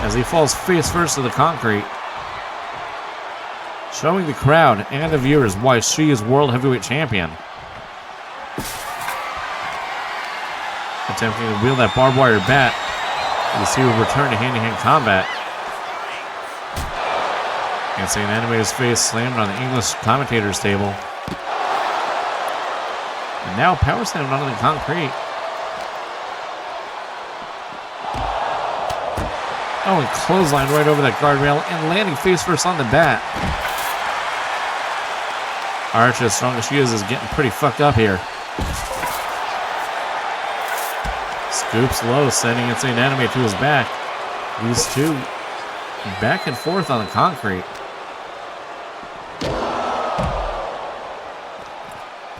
as he falls face first to the concrete. Showing the crowd and the viewers why she is World Heavyweight Champion. Attempting to wield that barbed wire bat. You see her return to hand-to-hand combat. And seeing Anime's face slammed on the English commentator's table. And now power slammed onto the concrete. Oh, and clothesline right over that guardrail and landing face first on the bat. Arch, as strong as she is getting pretty fucked up here. Scoops low, sending Insane Anime to his back. These two back and forth on the concrete.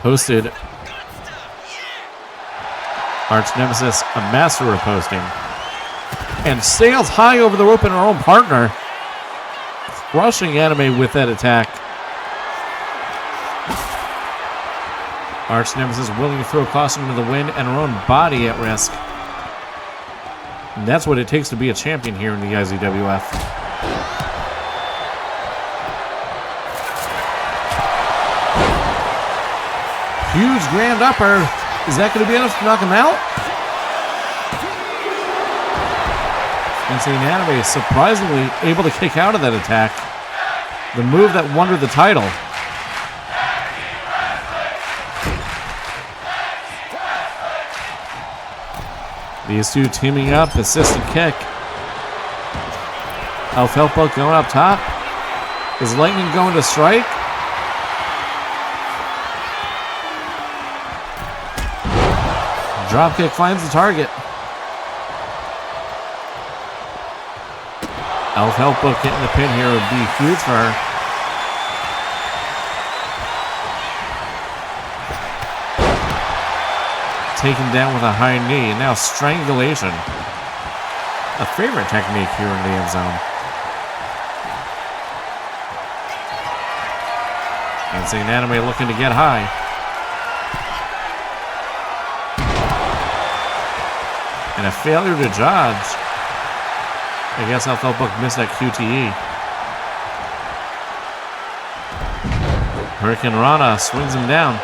Posted. Arch Nemesis, a master of posting. And sails high over the rope in her own partner. Crushing Anime with that attack. Arch Nemesis willing to throw caution into the wind and her own body at risk. And that's what it takes to be a champion here in the IZWF. Huge grand upper. Is that going to be enough to knock him out? Insane Anime is surprisingly able to kick out of that attack. The move that won her the title. These two teaming up, assisted kick. Alfelpo going up top. Is Lightning going to strike? Dropkick finds the target. Alfelpo getting the pin here would be huge for her. Taken down with a high knee, and now strangulation. A favorite technique here in the end zone. Insane Anime looking to get high. And a failure to dodge. I guess Alfelpo missed that QTE. Hurricane Rana swings him down.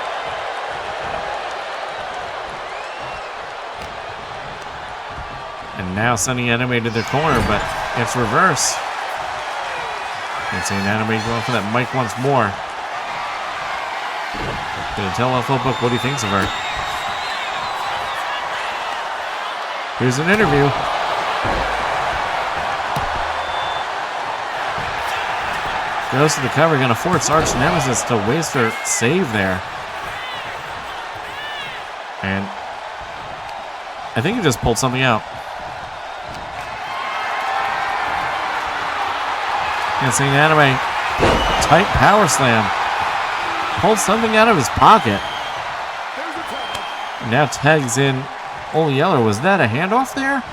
And now sending Anime to their corner, but it's reverse. Insane Anime going for that mic once more. Gonna tell Alfelpo what he thinks of her. Here's an interview. Goes to the cover, gonna force Arch Nemesis to waste her save there. And I think he just pulled something out. Insane Anime, tight power slam. Pulled something out of his pocket. Now tags in Old Yeller. Was that a handoff there?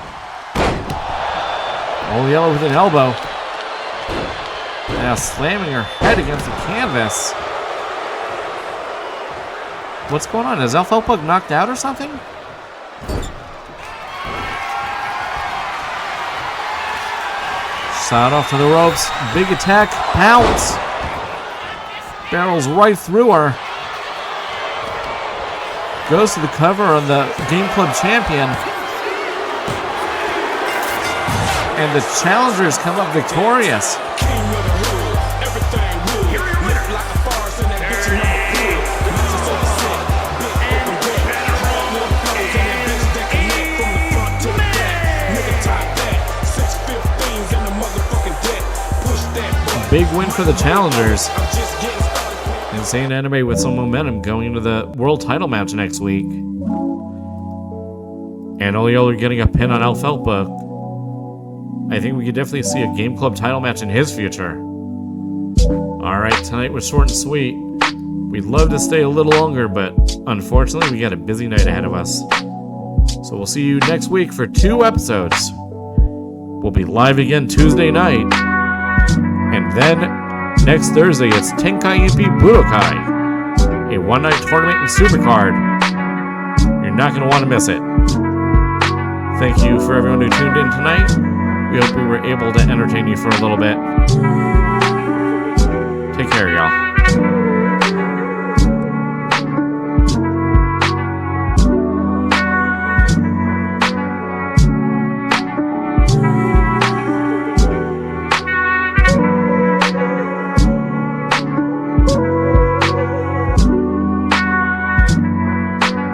Old Yeller with an elbow. Now slamming her head against the canvas. What's going on? Is Alfelpo knocked out or something? Shot off to the ropes. Big attack. Pounce. Barrels right through her. Goes to the cover on the Game Club champion. And the challengers come up victorious. Big win for the challengers. Insane Anime with some momentum going into the world title match next week. And Oleola getting a pin on Alfelpo. I think we could definitely see a Game Club title match in his future. Alright, tonight was short and sweet. We'd love to stay a little longer, but unfortunately we got a busy night ahead of us. So we'll see you next week for 2 episodes. We'll be live again Tuesday night. And then next Thursday it's Tenkai Impi Budokai, a one-night tournament and supercard. You're not going to want to miss it. Thank you for everyone who tuned in tonight. We hope we were able to entertain you for a little bit. Take care, y'all.